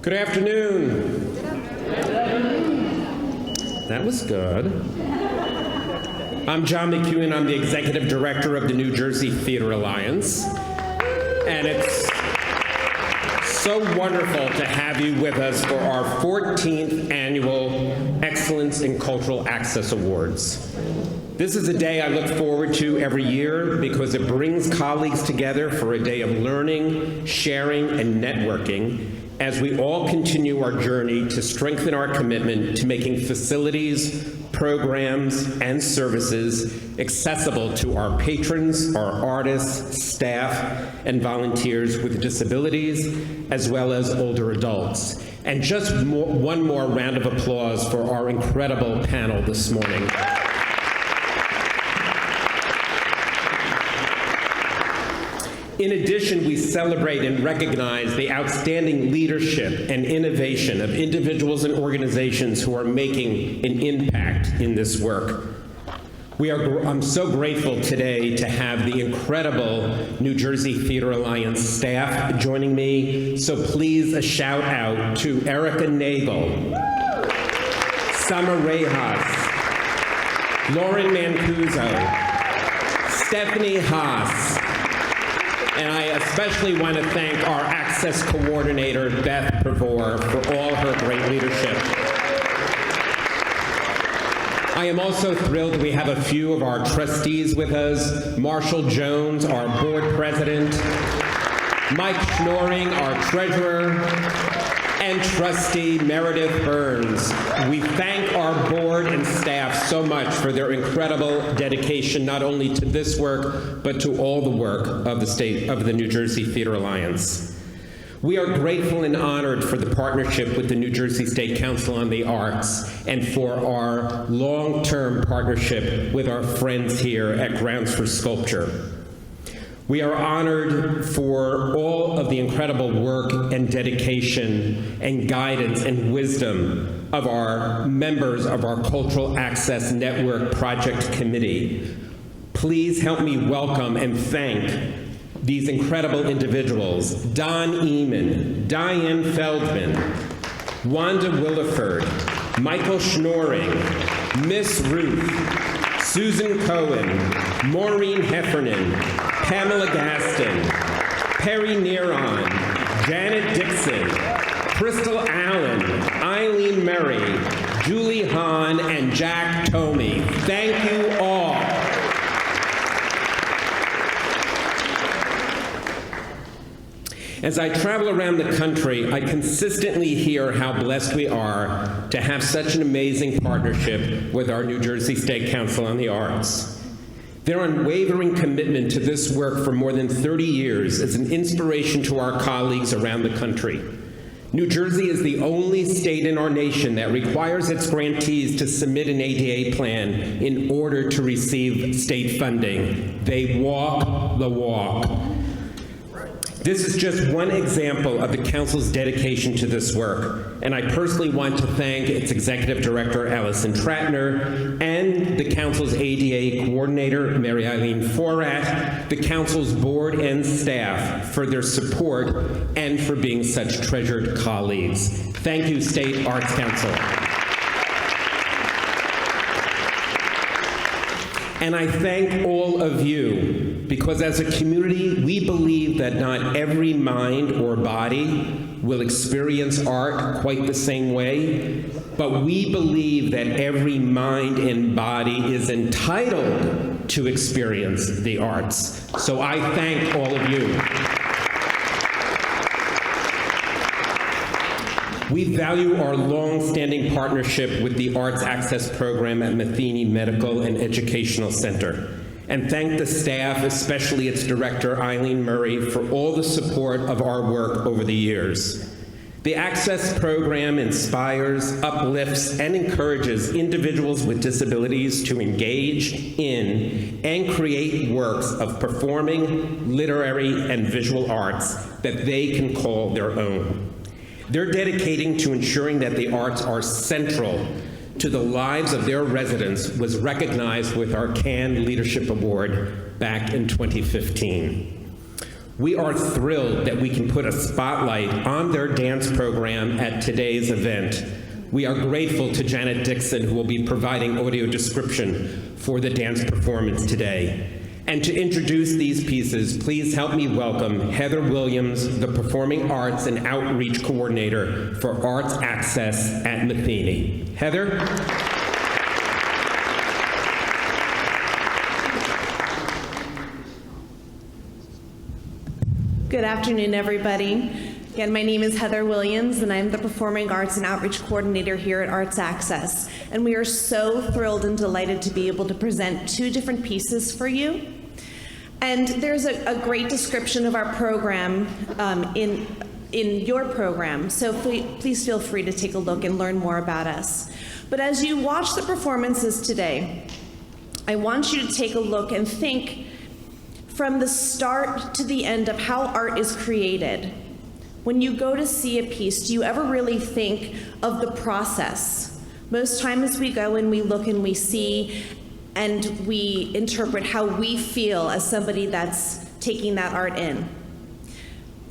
Good afternoon. That was good. I'm John McEwen. I'm the Executive Director of the New Jersey Theater Alliance. And it's so wonderful to have you with us for our 14th Annual Excellence in Cultural Access Awards. This is a day I look forward to every year because it brings colleagues together for a day of learning, sharing, and networking as we all continue our journey to strengthen our commitment to making facilities, programs, and services accessible to our patrons, our artists, staff, and volunteers with disabilities, as well as older adults. And just one more round of applause for our incredible panel this morning. In addition, we celebrate and recognize the outstanding leadership and innovation of individuals and organizations who are making an impact in this work. I'm so grateful today to have the incredible New Jersey Theater Alliance staff joining me. So please, a shout out to Erica Nagel, Summer Rejas, Lauren Mancuso, Stephanie Haas, and I especially want to thank our Access Coordinator, Beth Pavor, for all her great leadership. I am also thrilled we have a few of our trustees with us. Marshall Jones, our board president, Mike Schnoring, our treasurer, and trustee Meredith Burns. We thank our board and staff so much for their incredible dedication, not only to this work, but to all the work of the New Jersey Theater Alliance. We are grateful and honored for the partnership with the New Jersey State Council on the Arts and for our long-term partnership with our friends here at Grounds for Sculpture. We are honored for all of the incredible work and dedication and guidance and wisdom of our members of our Cultural Access Network Project Committee. Please help me welcome and thank these incredible individuals: Don Eman, Diane Feldman, Wanda Williford, Michael Schnoring, Miss Ruth, Susan Cohen, Maureen Heffernan, Pamela Gaston, Perry Neron, Janet Dixon, Crystal Allen, Eileen Murray, Julie Hahn, and Jack Tomey. Thank you all. As I travel around the country, I consistently hear how blessed we are to have such an amazing partnership with our New Jersey State Council on the Arts. Their unwavering commitment to this work for more than 30 years is an inspiration to our colleagues around the country. New Jersey is the only state in our nation that requires its grantees to submit an ADA plan in order to receive state funding. They walk the walk. This is just one example of the Council's dedication to this work, and I personally want to thank its Executive Director, Allison Tratner, and the Council's ADA Coordinator, Mary Eileen Forat, the Council's board and staff for their support and for being such treasured colleagues. Thank you, State Arts Council. And I thank all of you, because as a community, we believe that not every mind or body will experience art quite the same way, but we believe that every mind and body is entitled to experience the arts. So I thank all of you. We value our long-standing partnership with the Arts Access Program at Matheny Medical and Educational Center, and thank the staff, especially its director, Eileen Murray, for all the support of our work over the years. The Access Program inspires, uplifts, and encourages individuals with disabilities to engage in and create works of performing, literary, and visual arts that they can call their own. They're dedicating to ensuring that the arts are central to the lives of their residents was recognized with our Cannes Leadership Award back in 2015. We are thrilled that we can put a spotlight on their dance program at today's event. We are grateful to Janet Dixon, who will be providing audio description for the dance performance today. And to introduce these pieces, please help me welcome Heather Williams, the Performing Arts and Outreach Coordinator for Arts Access at Matheny. Heather? Good afternoon, everybody. Again, my name is Heather Williams, and I'm the Performing Arts and Outreach Coordinator here at Arts Access. And we are so thrilled and delighted to be able to present two different pieces for you. And there's a great description of our program in your program, so please feel free to take a look and learn more about us. But as you watch the performances today, I want you to take a look and think from the start to the end of how art is created. When you go to see a piece, do you ever really think of the process? Most times we go and we look and we see and we interpret how we feel as somebody that's taking that art in.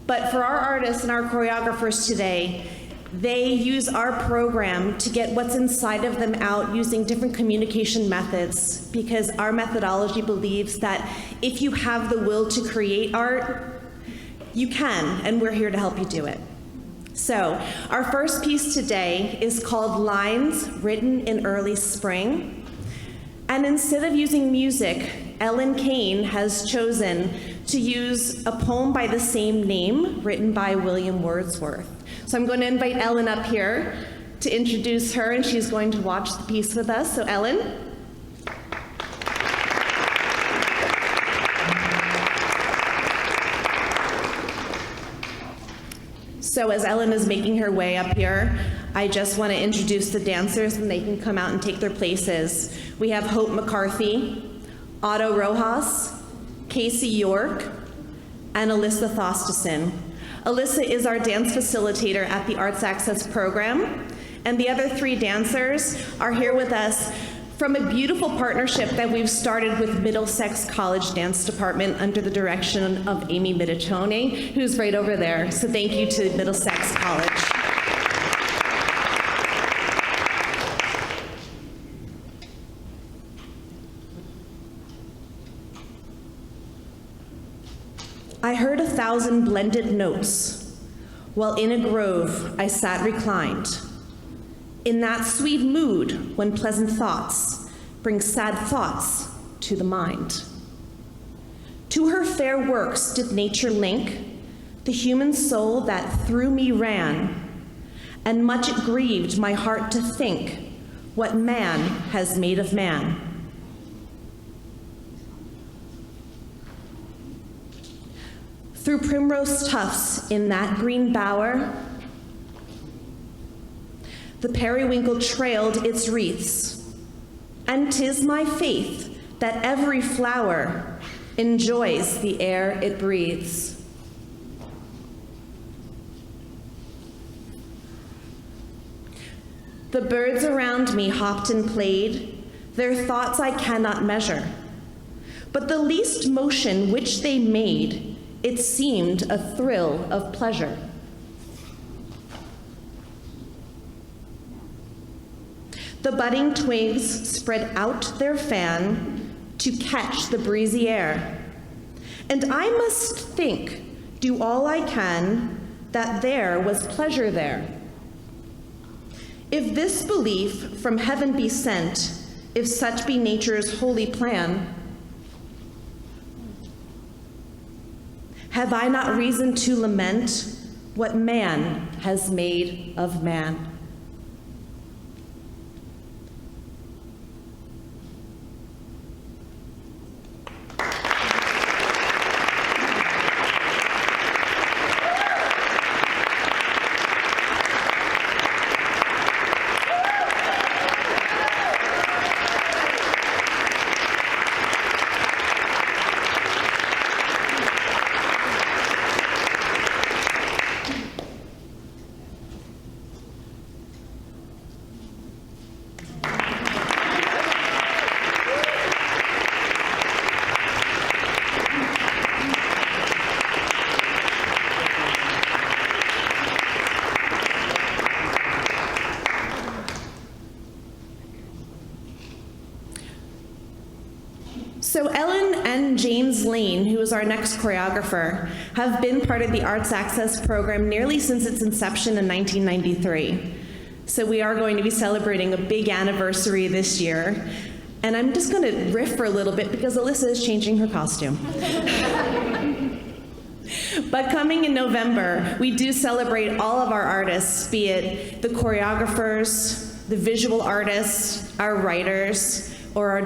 But for our artists and our choreographers today, they use our program to get what's inside of them out using different communication methods, because our methodology believes that if you have the will to create art, you can, and we're here to help you do it. So, our first piece today is called Lines Written in Early Spring. And instead of using music, Ellen Kane has chosen to use a poem by the same name written by William Wordsworth. So I'm going to invite Ellen up here to introduce her, and she's going to watch the piece with us. So Ellen. So as Ellen is making her way up here, I just want to introduce the dancers, and they can come out and take their places. We have Hope McCarthy, Otto Rojas, Casey York, and Alyssa Thosteson. Alyssa is our dance facilitator at the Arts Access program, and the other three dancers are here with us from a beautiful partnership that we've started with Middlesex College Dance Department under the direction of Amy Mitatone, who's right over there. So thank you to Middlesex College. I heard 1,000 blended notes, while in a grove I sat reclined, in that sweet mood when pleasant thoughts bring sad thoughts to the mind. To her fair works did nature link the human soul that through me ran, and much it grieved my heart to think what man has made of man. Through primrose tufts in that green bower, the periwinkle trailed its wreaths, and 'tis my faith that every flower enjoys the air it breathes. The birds around me hopped and played, their thoughts I cannot measure, but the least motion which they made, it seemed a thrill of pleasure. The budding twigs spread out their fan to catch the breezy air, and I must think, do all I can, that there was pleasure there. If this belief from heaven be sent, if such be nature's holy plan, have I not reason to lament what man has made of man? James Lane, who is our next choreographer, have been part of the Arts Access program nearly since its inception in 1993. So we are going to be celebrating a big anniversary this year. And I'm just going to riff for a little bit because Alyssa is changing her costume. But coming in November, we do celebrate all of our artists, be it the choreographers, the visual artists, our writers, or our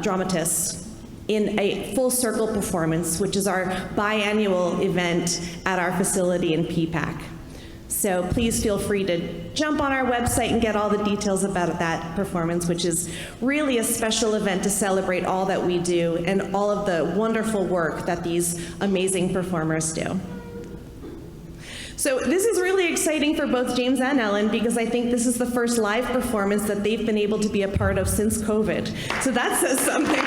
dramatists, in a full circle performance, which is our biannual event at our facility in PPAC. So please feel free to jump on our website and get all the details about that performance, which is really a special event to celebrate all that we do and all of the wonderful work that these amazing performers do. So this is really exciting for both James and Ellen because I think this is the first live performance that they've been able to be a part of since COVID. So that says something.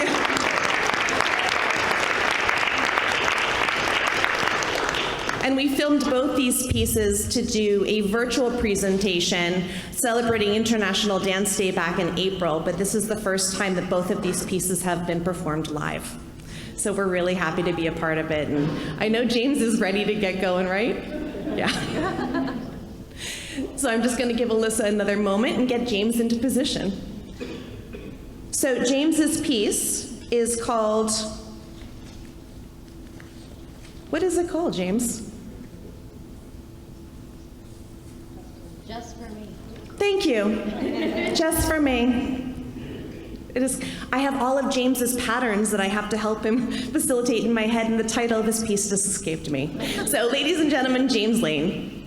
And we filmed both these pieces to do a virtual presentation celebrating International Dance Day back in April, but this is the first time that both of these pieces have been performed live. So we're really happy to be a part of it. And I know James is ready to get going, right? Yeah. So I'm just going to give Alyssa another moment and get James into position. So James's piece is called, what is it called, James? Just for me. Thank you. Just for me. It is. I have all of James's patterns that I have to help him facilitate in my head, and the title of his piece just escaped me. So, ladies and gentlemen, James Lane.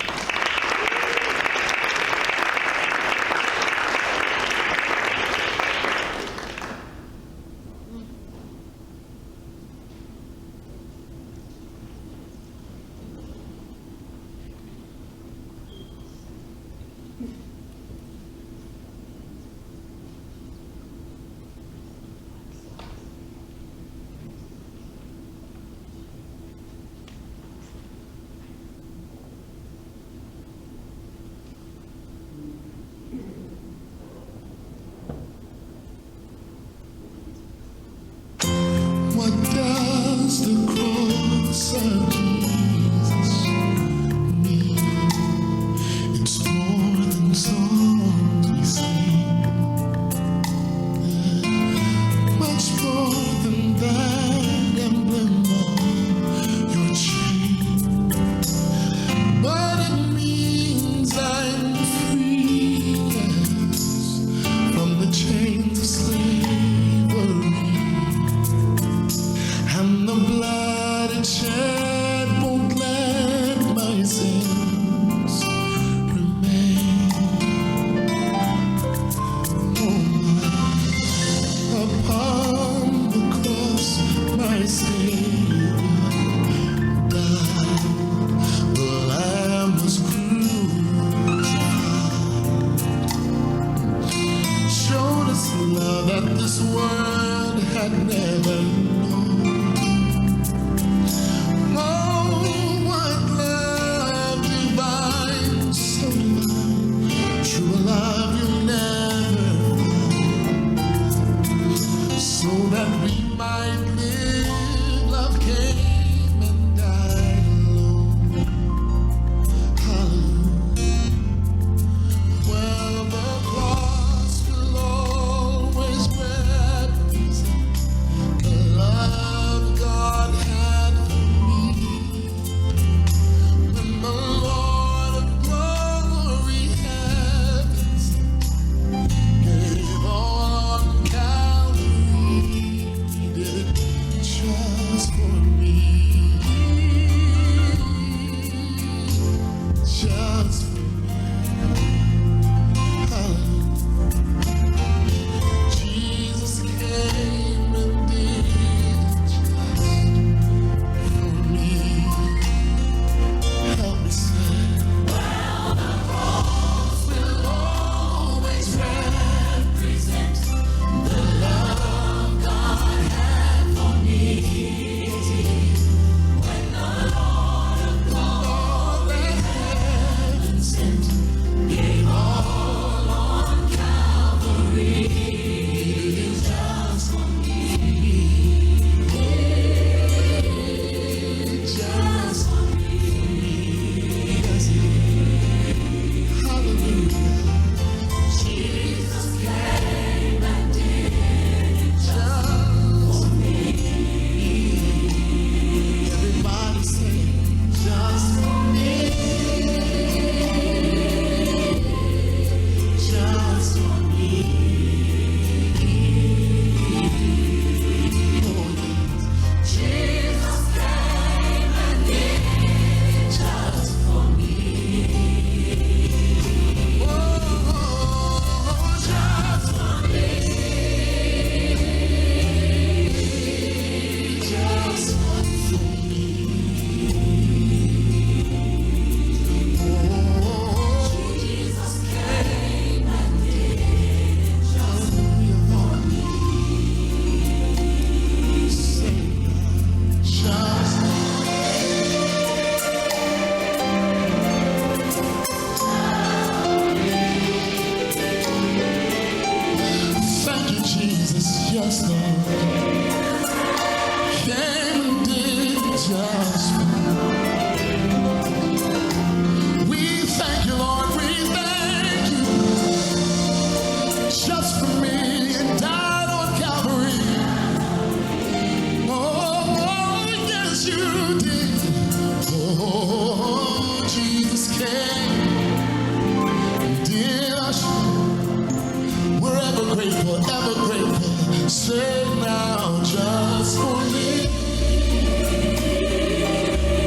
ever grateful. Stay now just for me.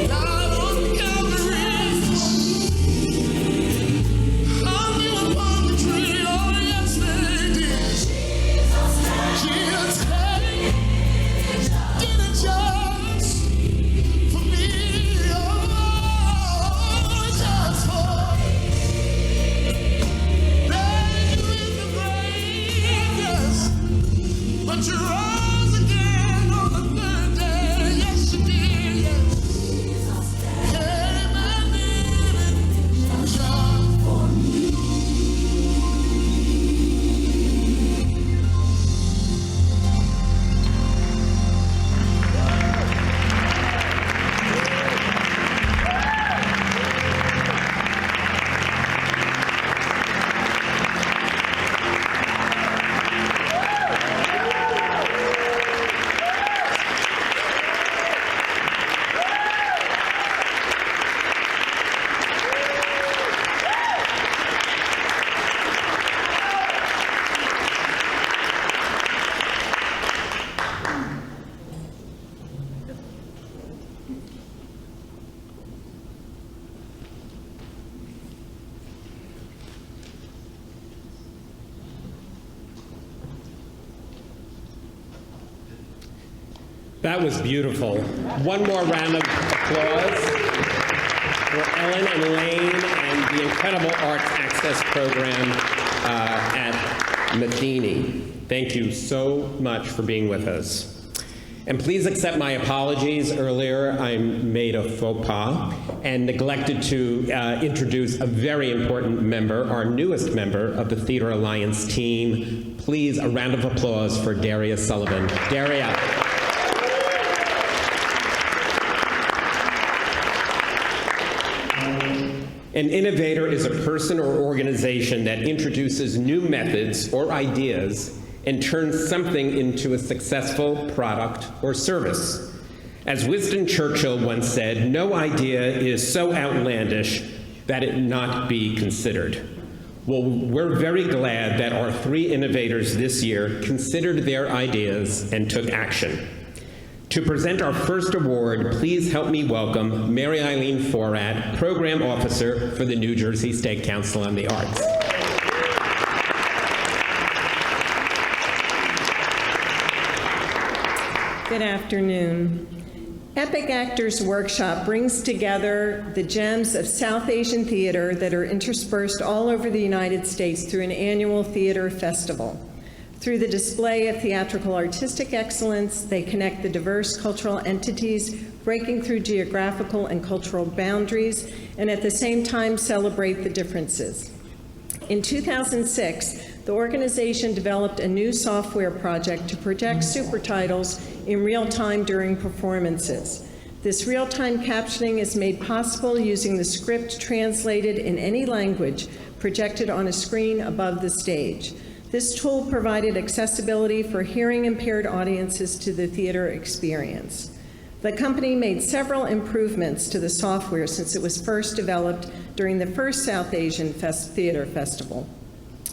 God on Calvary, hung you upon the tree. Oh yes, they did. Jesus came, did it just for me. Oh, just for me. Then you in the grave, yes, but you rose again on the third day. Yes, you did. Yes, came and did it just for me. That was beautiful. One more round of applause for Ellen and Lane and the incredible Arts Access program at Matheny. Thank you so much for being with us. And please accept my apologies. Earlier, I made a faux pas and neglected to introduce a very important member, our newest member of the Theater Alliance team. Please, a round of applause for Daria Sullivan. Daria. An innovator is a person or organization that introduces new methods or ideas and turns something into a successful product or service. As Winston Churchill once said, no idea is so outlandish that it not be considered. Well, we're very glad that our 3 innovators this year considered their ideas and took action. To present our first award, please help me welcome Mary Eileen Forat, Program Officer for the New Jersey State Council on the Arts. Good afternoon. Epic Actors Workshop brings together the gems of South Asian theater that are interspersed all over the United States through an annual theater festival. Through the display of theatrical artistic excellence, they connect the diverse cultural entities, breaking through geographical and cultural boundaries, and at the same time celebrate the differences. In 2006, the organization developed a new software project to project super titles in real time during performances. This real-time captioning is made possible using the script translated in any language projected on a screen above the stage. This tool provided accessibility for hearing-impaired audiences to the theater experience. The company made several improvements to the software since it was first developed during the first South Asian Theater Festival.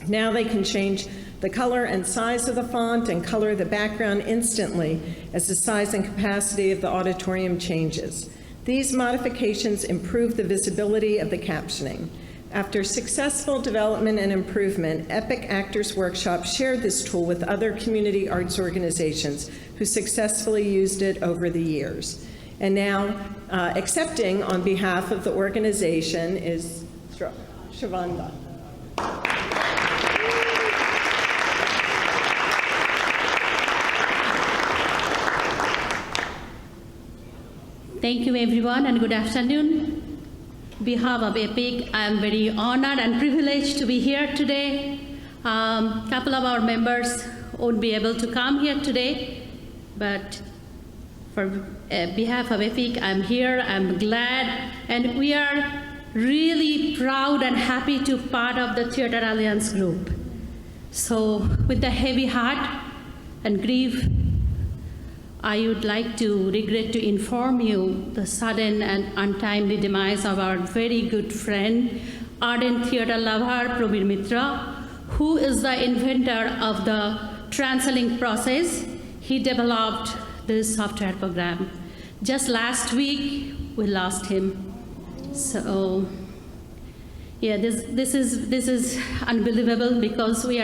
Now they can change the color and size of the font and color the background instantly as the size and capacity of the auditorium changes. These modifications improve the visibility of the captioning. After successful development and improvement, Epic Actors Workshop shared this tool with other community arts organizations who successfully used it over the years. And now, accepting on behalf of the organization is Shravanda. Thank you, everyone, and good afternoon. On behalf of EPIC, I am very honored and privileged to be here today. A couple of our members won't be able to come here today, but for behalf of EPIC, I'm here, I'm glad, and we are really proud and happy to be part of the Theater Alliance group. So with a heavy heart and grief, I would like to regret to inform you the sudden and untimely demise of our very good friend, ardent theater lover, Prabir Mitra, who is the inventor of the TransLink process. He developed this software program. Just last week, we lost him. So, yeah, this is unbelievable because we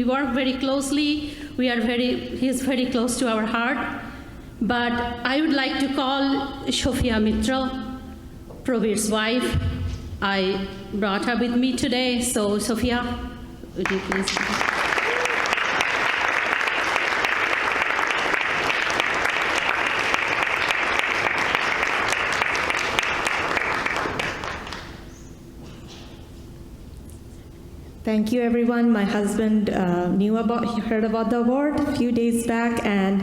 work very closely. He's very close to our heart. But I would like to call Sophia Mittal, Praveer's wife. I brought her with me today. So, Sophia, would you please? Thank you, everyone. My husband heard about the award a few days back, and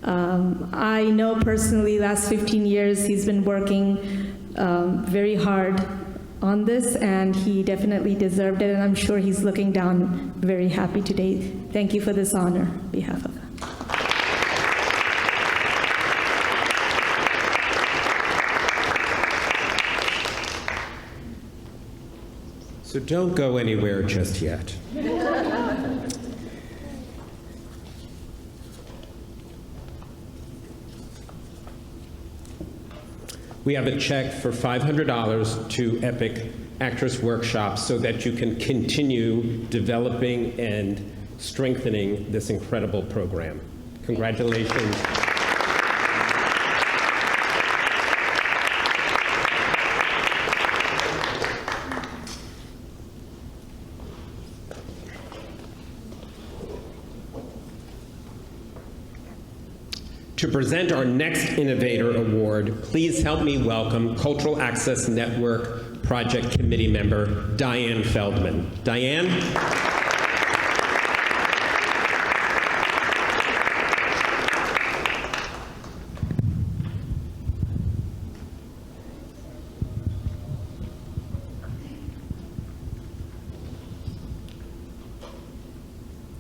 I know personally last 15 years he's been working very hard on this, and he definitely deserved it, and I'm sure he's looking down very happy today. Thank you for this honor on behalf of him. So don't go anywhere just yet. We have a check for $500 to Epic Actress Workshop so that you can continue developing and strengthening this incredible program. Congratulations. To present our next Innovator Award, please help me welcome Cultural Access Network Project Committee member Diane Feldman. Diane?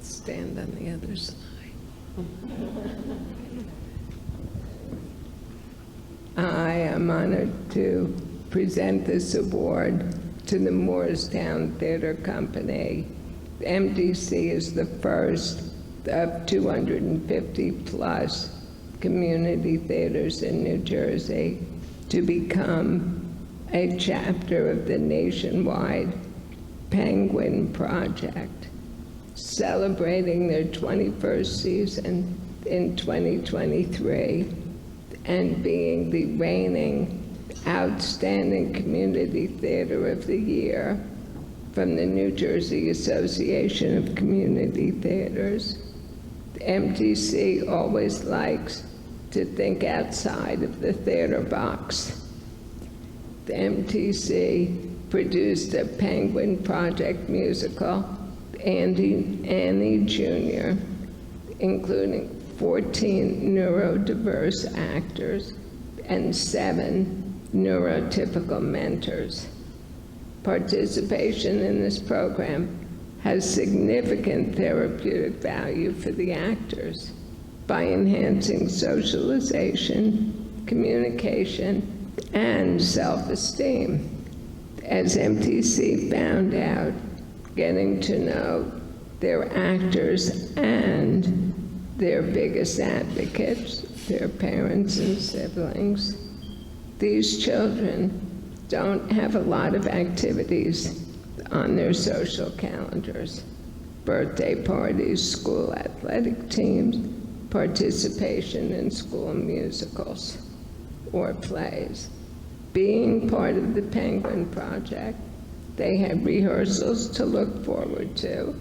Stand on the other side. I am honored to present this award to the Moorestown Theater Company. MTC is the first of 250-plus community theaters in New Jersey to become a chapter of the nationwide Penguin Project, celebrating their 21st season in 2023. And being the reigning Outstanding Community Theater of the Year from the New Jersey Association of Community Theaters. The MTC always likes to think outside of the theater box. The MTC produced a Penguin Project musical, Annie Jr., including 14 neurodiverse actors and 7 neurotypical mentors. Participation in this program has significant therapeutic value for the actors by enhancing socialization, communication, and self-esteem. As MTC found out, getting to know their actors and their biggest advocates, their parents and siblings. These children don't have a lot of activities on their social calendars. Birthday parties, school athletic teams, participation in school musicals or plays. Being part of the Penguin Project, they had rehearsals to look forward to,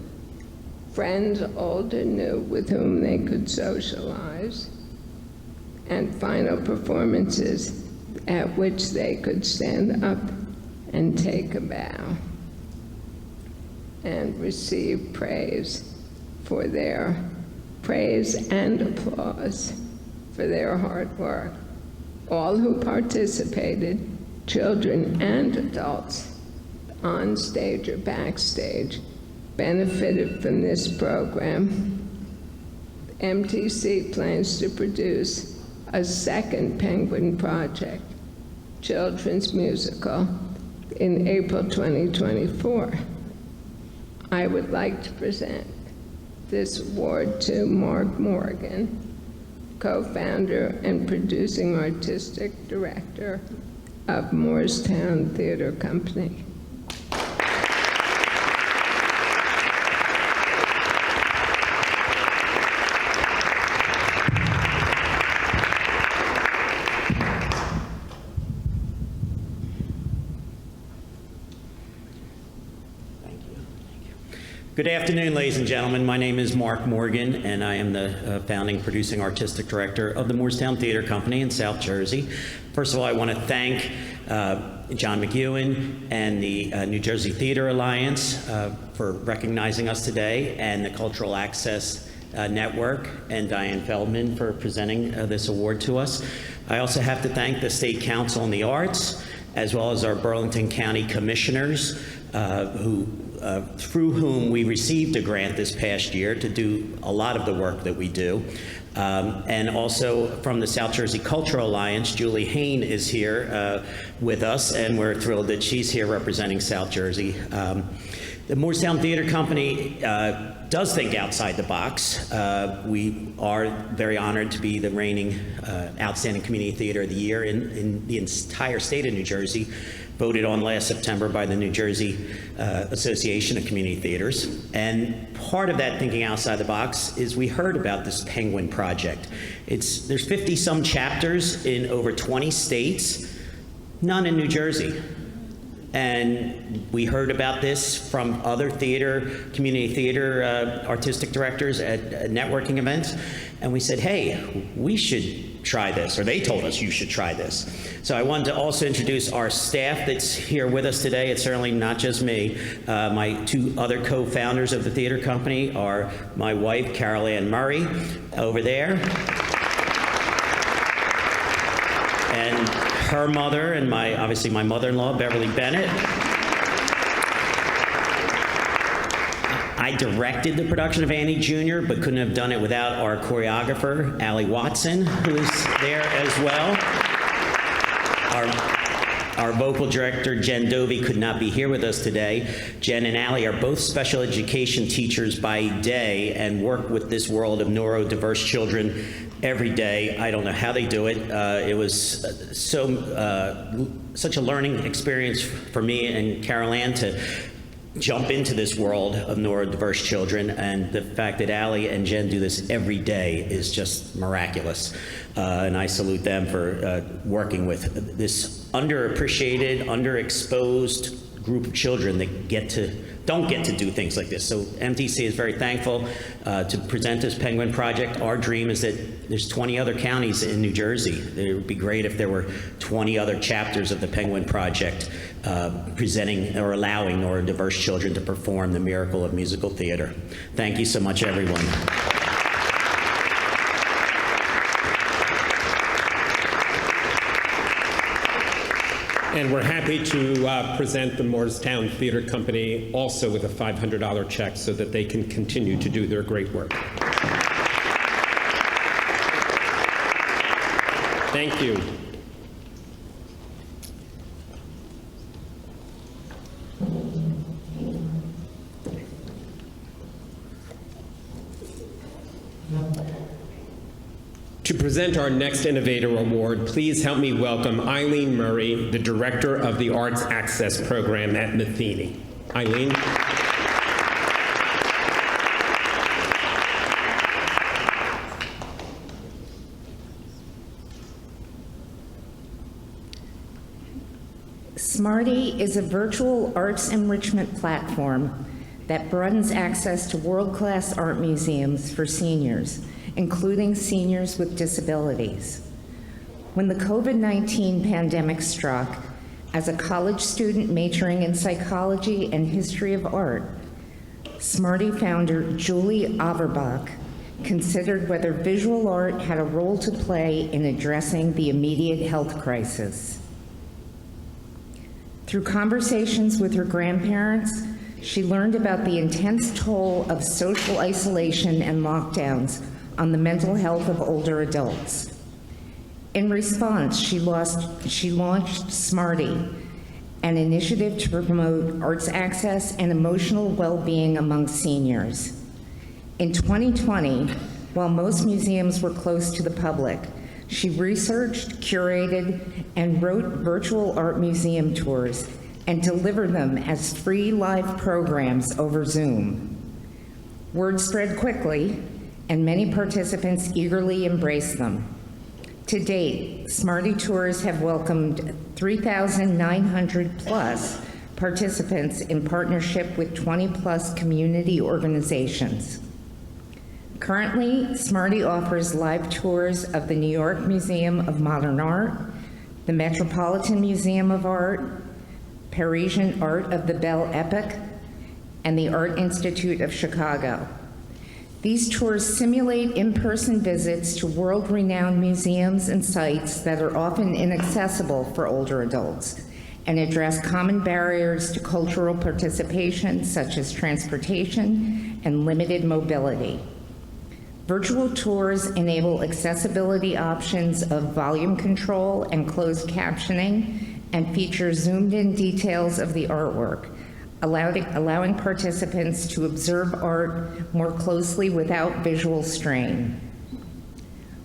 friends old and new with whom they could socialize, and final performances at which they could stand up and take a bow and receive praise and applause for their hard work. All who participated, children and adults, on stage or backstage, benefited from this program. MTC plans to produce a second Penguin Project children's musical in April 2024. I would like to present this award to Mark Morgan, co-founder and producing artistic director of Moorestown Theater Company. Good afternoon, ladies and gentlemen. My name is Mark Morgan, and I am the founding producing artistic director of the Moorestown Theater Company in South Jersey. First of all, I want to thank John McEwen and the New Jersey Theater Alliance for recognizing us today, and the Cultural Access Network and Diane Feldman for presenting this award to us. I also have to thank the State Council on the Arts, as well as our Burlington County Commissioners, through whom we received a grant this past year to do a lot of the work that we do. And also from the South Jersey Cultural Alliance, Julie Hain is here with us, and we're thrilled that she's here representing South Jersey. The Moorestown Theater Company does think outside the box. We are very honored to be the reigning Outstanding Community Theater of the Year in the entire state of New Jersey, voted on last September by the New Jersey Association of Community Theaters. And part of that thinking outside the box is we heard about this Penguin Project. There's 50-some chapters in over 20 states, none in New Jersey. And we heard about this from other community theater artistic directors at networking events, and we said, hey, we should try this, or they told us you should try this. So I wanted to also introduce our staff that's here with us today. It's certainly not just me. My two other co-founders of the theater company are my wife, Carol Ann Murray, over there, and her mother, and obviously my mother-in-law, Beverly Bennett. I directed the production of Annie Jr., but couldn't have done it without our choreographer, Allie Watson, who's there as well. Our vocal director, Jen Dovey, could not be here with us today. Jen and Allie are both special education teachers by day and work with this world of neurodiverse children every day. I don't know how they do it. It was such a learning experience for me and Carol Ann to jump into this world of neurodiverse children, and the fact that Allie and Jen do this every day is just miraculous. And I salute them for working with this underappreciated, underexposed group of children that don't get to do things like this. So MTC is very thankful to present this Penguin Project. Our dream is that there's 20 other counties in New Jersey. It would be great if there were 20 other chapters of the Penguin Project presenting or allowing neurodiverse children to perform the miracle of musical theater. Thank you so much, everyone. And we're happy to present the Moorestown Theater Company also with a $500 check so that they can continue to do their great work. Thank you. To present our next Innovator Award, please help me welcome Eileen Murray, the Director of the Arts Access Program at Matheny. Eileen. Smarty is a virtual arts enrichment platform that broadens access to world-class art museums for seniors, including seniors with disabilities. When the COVID-19 pandemic struck, as a college student majoring in psychology and history of art, Smarty founder Julie Averbach considered whether visual art had a role to play in addressing the immediate health crisis. Through conversations with her grandparents, she learned about the intense toll of social isolation and lockdowns on the mental health of older adults. In response, she launched Smarty, an initiative to promote arts access and emotional well-being among seniors. In 2020, while most museums were closed to the public, she researched, curated, and wrote virtual art museum tours and delivered them as free live programs over Zoom. Word spread quickly, and many participants eagerly embraced them. To date, Smarty Tours have welcomed 3,900 plus participants in partnership with 20 plus community organizations. Currently, Smarty offers live tours of the New York Museum of Modern Art, the Metropolitan Museum of Art, Parisian Art of the Belle Epoque, and the Art Institute of Chicago. These tours simulate in-person visits to world-renowned museums and sites that are often inaccessible for older adults and address common barriers to cultural participation, such as transportation and limited mobility. Virtual tours enable accessibility options of volume control and closed captioning and feature zoomed-in details of the artwork, allowing participants to observe art more closely without visual strain.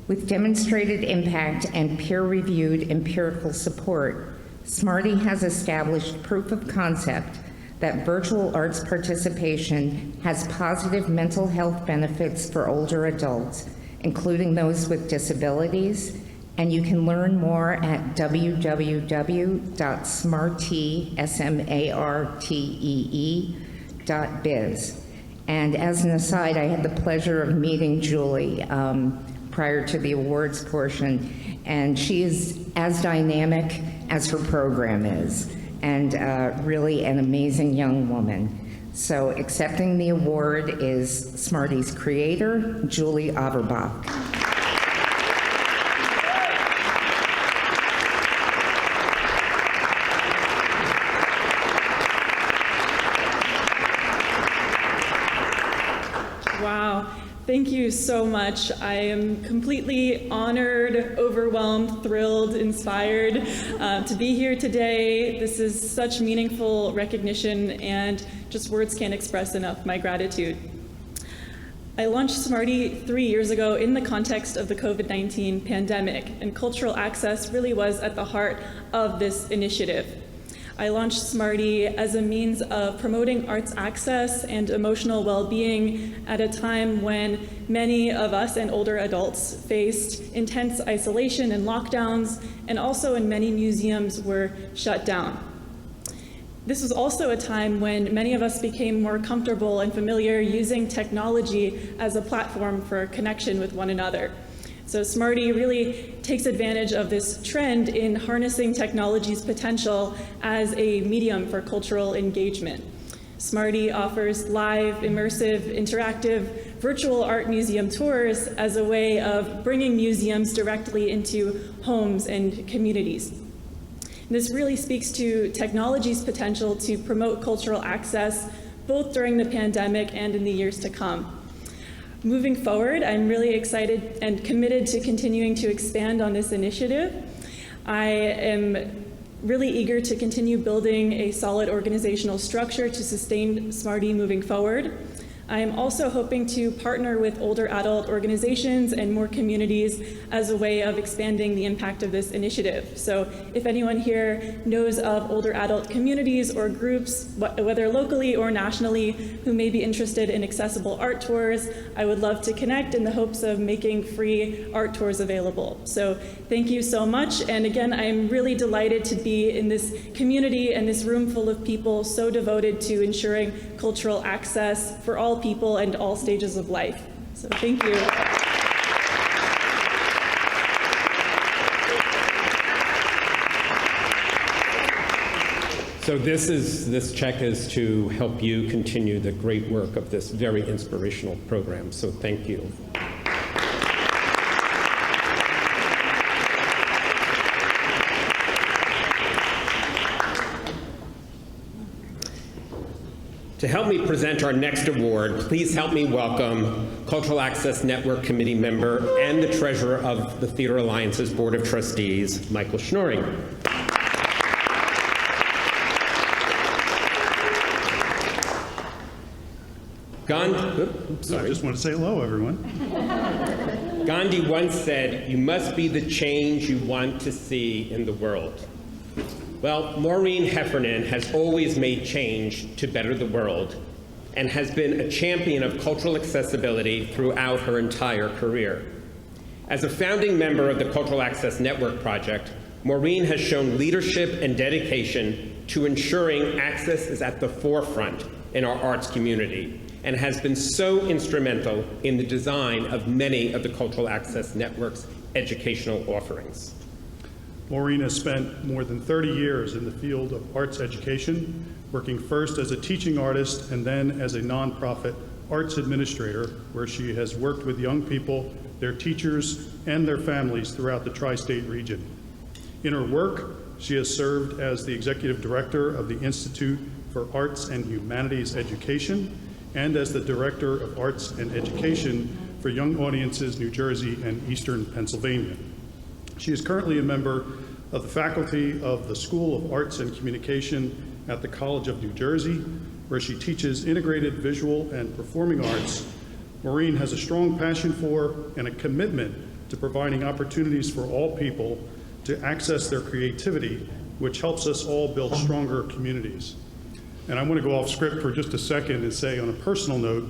With demonstrated impact and peer-reviewed empirical support, Smarty has established proof of concept that virtual arts participation has positive mental health benefits for older adults, including those with disabilities, and you can learn more at www.smartee.biz. And as an aside, I had the pleasure of meeting Julie prior to the awards portion, and she is as dynamic as her program is, and really an amazing young woman. So accepting the award is Smarty's creator, Julie Averbach. Wow, thank you so much. I am completely honored, overwhelmed, thrilled, inspired to be here today. This is such meaningful recognition, and just words can't express enough my gratitude. I launched Smarty 3 years ago in the context of the COVID-19 pandemic, and cultural access really was at the heart of this initiative. I launched Smarty as a means of promoting arts access and emotional well-being at a time when many of us and older adults faced intense isolation and lockdowns, and also when many museums were shut down. This was also a time when many of us became more comfortable and familiar using technology as a platform for connection with one another. So Smarty really takes advantage of this trend in harnessing technology's potential as a medium for cultural engagement. Smarty offers live, immersive, interactive, virtual art museum tours as a way of bringing museums directly into homes and communities. This really speaks to technology's potential to promote cultural access, both during the pandemic and in the years to come. Moving forward, I'm really excited and committed to continuing to expand on this initiative. I am really eager to continue building a solid organizational structure to sustain Smarty moving forward. I am also hoping to partner with older adult organizations and more communities as a way of expanding the impact of this initiative. So if anyone here knows of older adult communities or groups, whether locally or nationally, who may be interested in accessible art tours, I would love to connect in the hopes of making free art tours available. So thank you so much. And again, I'm really delighted to be in this community and this room full of people so devoted to ensuring cultural access for all people and all stages of life. So thank you. So this check is to help you continue the great work of this very inspirational program. So thank you. To help me present our next award, please help me welcome Cultural Access Network Committee member and the treasurer of the Theater Alliance's Board of Trustees, Michael Schnoring. I just want to say hello, everyone. Gandhi once said, "You must be the change you want to see in the world." Well, Maureen Heffernan has always made change to better the world and has been a champion of cultural accessibility throughout her entire career. As a founding member of the Cultural Access Network Project, Maureen has shown leadership and dedication to ensuring access is at the forefront in our arts community and has been so instrumental in the design of many of the Cultural Access Network's educational offerings. Maureen has spent more than 30 years in the field of arts education, working first as a teaching artist and then as a nonprofit arts administrator, where she has worked with young people, their teachers, and their families throughout the tri-state region. In her work, she has served as the executive director of the Institute for Arts and Humanities Education and as the director of Arts and Education for Young Audiences New Jersey and Eastern Pennsylvania. She is currently a member of the faculty of the School of Arts and Communication at the College of New Jersey, where she teaches integrated visual and performing arts. Maureen has a strong passion for and a commitment to providing opportunities for all people to access their creativity, which helps us all build stronger communities. And I want to go off script for just a second and say, on a personal note,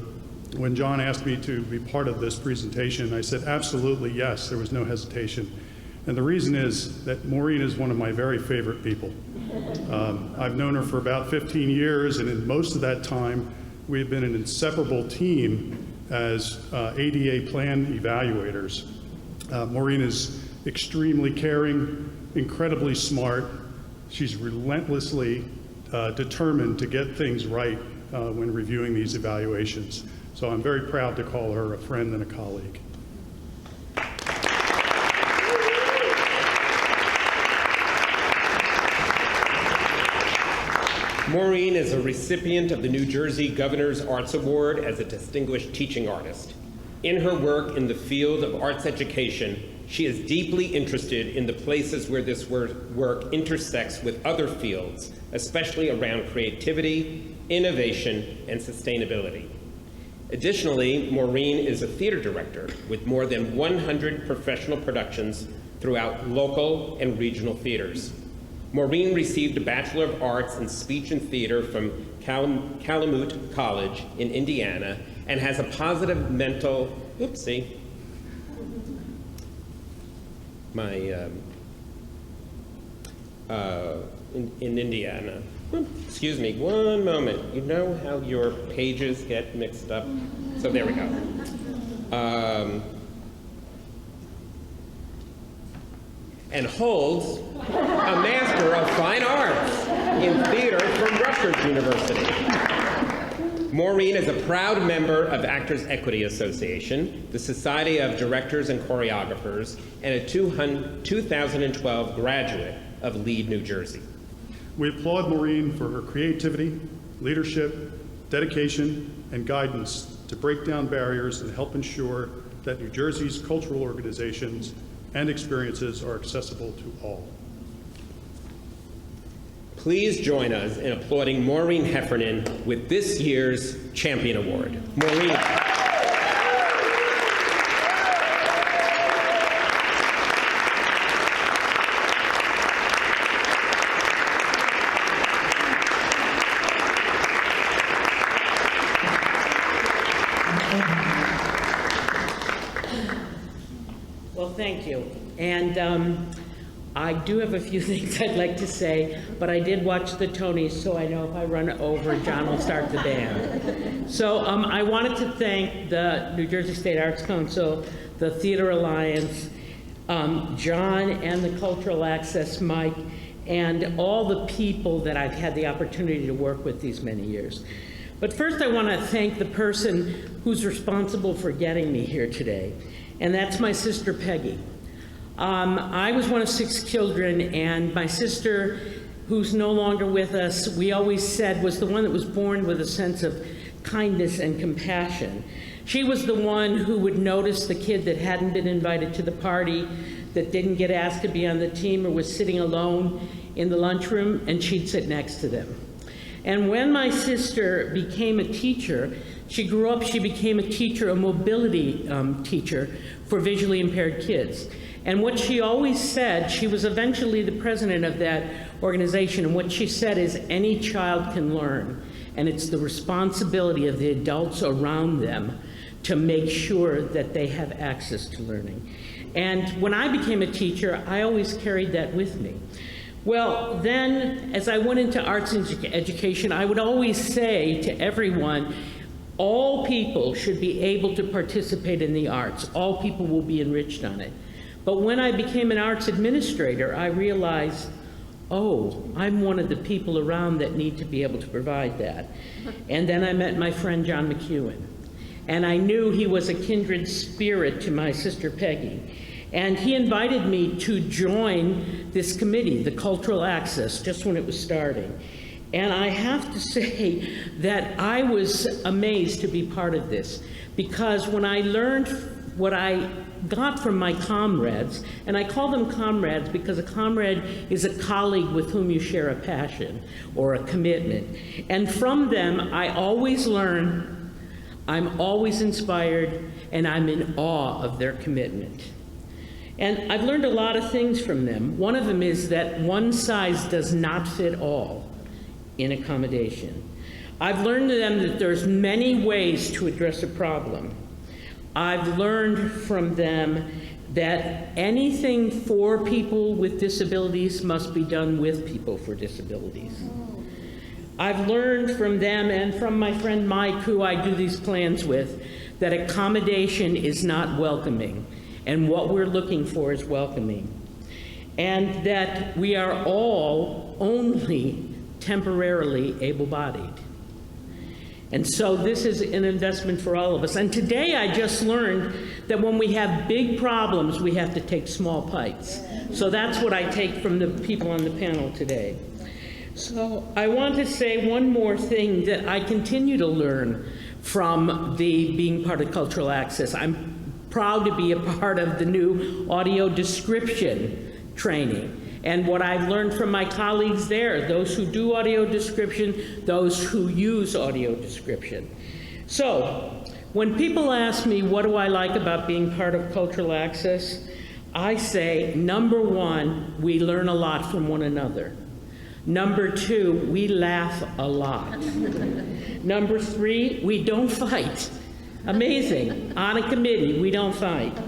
when John asked me to be part of this presentation, I said absolutely yes. There was no hesitation. And the reason is that Maureen is one of my very favorite people. I've known her for about 15 years, and in most of that time, we've been an inseparable team as ADA plan evaluators. Maureen is extremely caring, incredibly smart. She's relentlessly determined to get things right when reviewing these evaluations. So I'm very proud to call her a friend and a colleague. Maureen is a recipient of the New Jersey Governor's Arts Award as a distinguished teaching artist. In her work in the field of arts education, she is deeply interested in the places where this work intersects with other fields, especially around creativity, innovation, and sustainability. Additionally, Maureen is a theater director with more than 100 professional productions throughout local and regional theaters. Maureen received a Bachelor of Arts in Speech and Theater from Calumet College in Indiana and has a positive mental, in Indiana. Excuse me, one moment. You know how your pages get mixed up? So there we go. And holds a Master of Fine Arts in Theater from Rutgers University. Maureen is a proud member of Actors Equity Association, the Society of Directors and Choreographers, and a 2012 graduate of Lead, New Jersey. We applaud Maureen for her creativity, leadership, dedication, and guidance to break down barriers and help ensure that New Jersey's cultural organizations and experiences are accessible to all. Please join us in applauding Maureen Heffernan with this year's Champion Award. Maureen. Well, thank you. And I do have a few things I'd like to say, but I did watch the Tonys, so I know if I run over, John will start the band. So I wanted to thank the New Jersey State Arts Council, the Theater Alliance, John and the Cultural Access, Mike, and all the people that I've had the opportunity to work with these many years. But first I want to thank the person who's responsible for getting me here today, and that's my sister Peggy. I was one of 6 children, and my sister, who's no longer with us, we always said was the one that was born with a sense of kindness and compassion. She was the one who would notice the kid that hadn't been invited to the party, that didn't get asked to be on the team or was sitting alone in the lunchroom, and she'd sit next to them. And when my sister became a teacher, She grew up, she became a teacher, a mobility teacher for visually impaired kids. And what she always said, she was eventually the president of that organization, and what she said is any child can learn, and it's the responsibility of the adults around them to make sure that they have access to learning. And when I became a teacher, I always carried that with me. Well, then, as I went into arts education, I would always say to everyone, all people should be able to participate in the arts. All people will be enriched on it. But when I became an arts administrator, I realized, oh, I'm one of the people around that need to be able to provide that. And then I met my friend John McEwen. And I knew he was a kindred spirit to my sister Peggy. And he invited me to join this committee, the Cultural Access, just when it was starting. And I have to say that I was amazed to be part of this, because when I learned what I got from my comrades, and I call them comrades because a comrade is a colleague with whom you share a passion or a commitment. And from them, I always learn, I'm always inspired, and I'm in awe of their commitment. And I've learned a lot of things from them. One of them is that one size does not fit all in accommodation. I've learned to them that there's many ways to address a problem. I've learned from them that anything for people with disabilities must be done with people for disabilities. I've learned from them and from my friend Mike, who I do these plans with, that accommodation is not welcoming, and what we're looking for is welcoming. And that we are all only temporarily able-bodied. And so this is an investment for all of us. And today I just learned that when we have big problems, we have to take small bites. So that's what I take from the people on the panel today. So I want to say one more thing that I continue to learn from being part of Cultural Access. I'm proud to be a part of the new audio description training. And what I've learned from my colleagues there, those who do audio description, those who use audio description. So, when people ask me what do I like about being part of Cultural Access, I say, number one, we learn a lot from one another. Number two, we laugh a lot. Number three, we don't fight. Amazing. On a committee, we don't fight.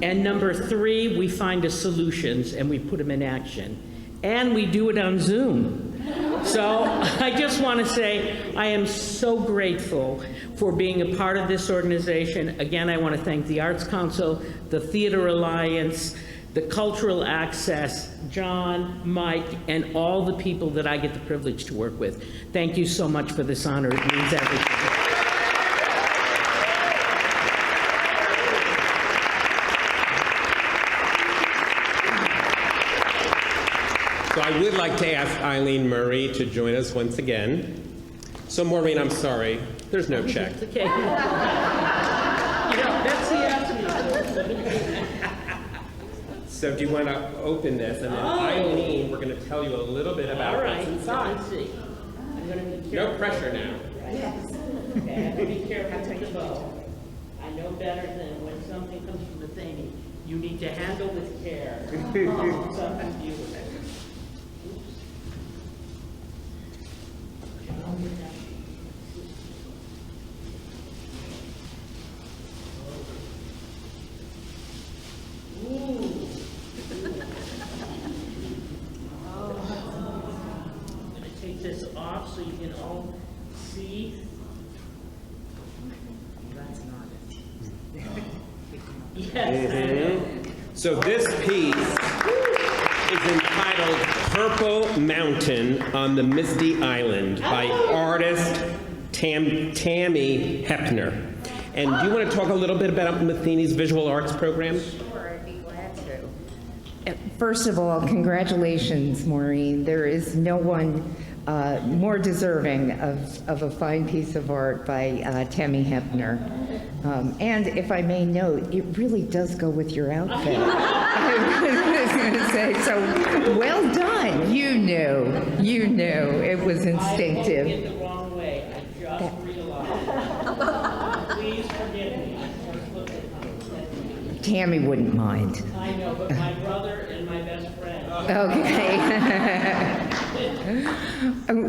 And number three, we find the solutions and we put them in action. And we do it on Zoom. So I just want to say I am so grateful for being a part of this organization. Again, I want to thank the Arts Council, the Theater Alliance, the Cultural Access, John, Mike, and all the people that I get the privilege to work with. Thank you so much for this honor. It means everything. So I would like to ask Eileen Murray to join us once again. So Maureen, I'm sorry, there's no check. Okay. That's the attitude. So do you want to open this? And then Eileen, we're going to tell you a little bit about what's inside. Let's see. I'm going to be No pressure now. Yes. Okay, I have to be careful with the bow. I know better than when something comes from the thing, you need to handle with care. Something beautiful. This off so you can all see. That's not it. Yes. So this piece is entitled Purple Mountain on the Misty Island by artist Tammy Hepner. And do you want to talk a little bit about Matheny's visual arts program? Sure, I'd be glad to. First of all, congratulations, Maureen. There is no one more deserving of a fine piece of art by Tammy Hepner. And if I may note, it really does go with your outfit. I was going to say, so well done. You knew. It was instinctive. I took it the wrong way. I just realized. Please forgive me. Tammy wouldn't mind. I know, but my brother and my best friend. Okay.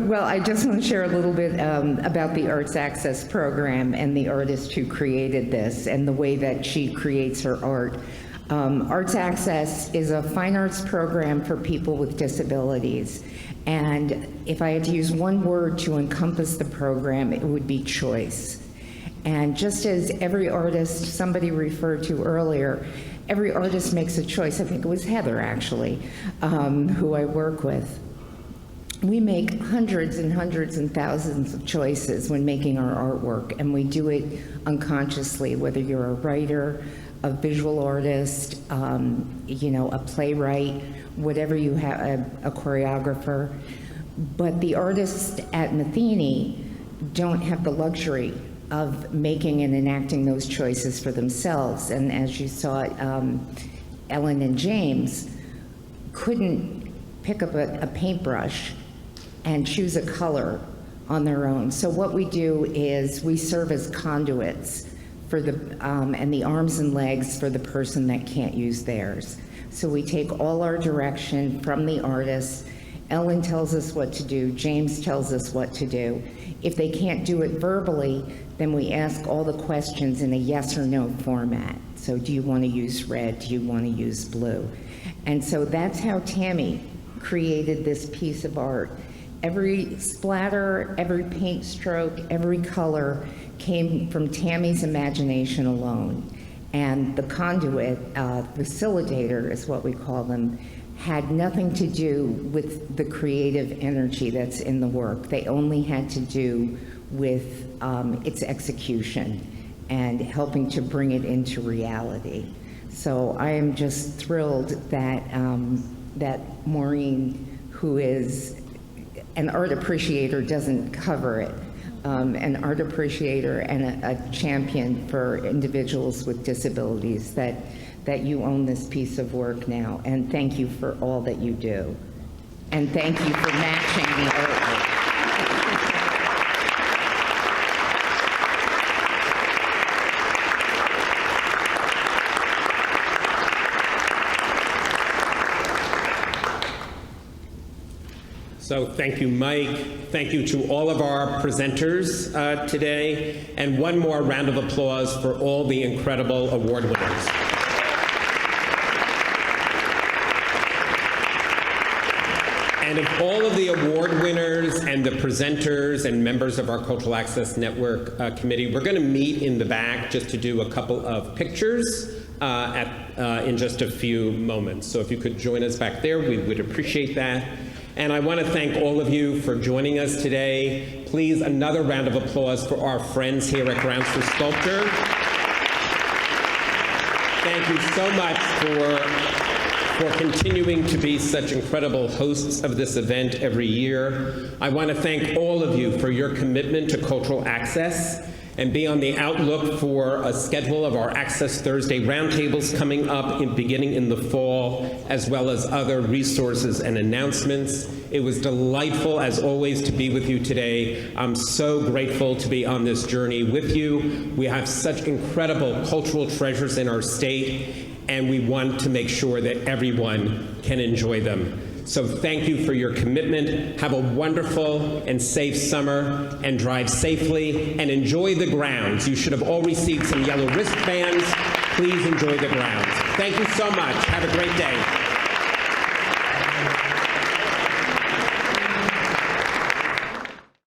Well, I just want to share a little bit about the Arts Access program and the artist who created this and the way that she creates her art. Arts Access is a fine arts program for people with disabilities. And if I had to use one word to encompass the program, it would be choice. And just as every artist, somebody referred to earlier, every artist makes a choice. I think it was Heather, actually, who I work with. We make hundreds and hundreds and thousands of choices when making our artwork, and we do it unconsciously, whether you're a writer, a visual artist, a playwright, whatever you have, a choreographer. But the artists at Matheny don't have the luxury of making and enacting those choices for themselves. And as you saw, Ellen and James couldn't pick up a paintbrush and choose a color on their own. So what we do is we serve as conduits for and the arms and legs for the person that can't use theirs. So we take all our direction from the artists. Ellen tells us what to do, James tells us what to do. If they can't do it verbally, then we ask all the questions in a yes or no format. So do you want to use red? Do you want to use blue? And so that's how Tammy created this piece of art. Every splatter, every paint stroke, every color came from Tammy's imagination alone. And the conduit, facilitator is what we call them, had nothing to do with the creative energy that's in the work. They only had to do with its execution and helping to bring it into reality. So I am just thrilled that, that Maureen, who is an art appreciator, doesn't cover it, an art appreciator and a champion for individuals with disabilities, that you own this piece of work now. And thank you for all that you do. And thank you for matching the artwork. So thank you, Mike. Thank you to all of our presenters today. And one more round of applause for all the incredible award winners. And of all of the award winners and the presenters and members of our Cultural Access Network committee, we're going to meet in the back just to do a couple of pictures in just a few moments. So if you could join us back there, we would appreciate that. And I want to thank all of you for joining us today. Please, another round of applause for our friends here at Grounds for Sculpture. Thank you so much for continuing to be such incredible hosts of this event every year. I want to thank all of you for your commitment to cultural access, and be on the outlook for a schedule of our Access Thursday roundtables coming up beginning in the fall, as well as other resources and announcements. It was delightful, as always, to be with you today. I'm so grateful to be on this journey with you. We have such incredible cultural treasures in our state, and we want to make sure that everyone can enjoy them. So thank you for your commitment. Have a wonderful and safe summer, and drive safely, and enjoy the grounds. You should have all received some yellow wristbands. Please enjoy the grounds. Thank you so much. Have a great day.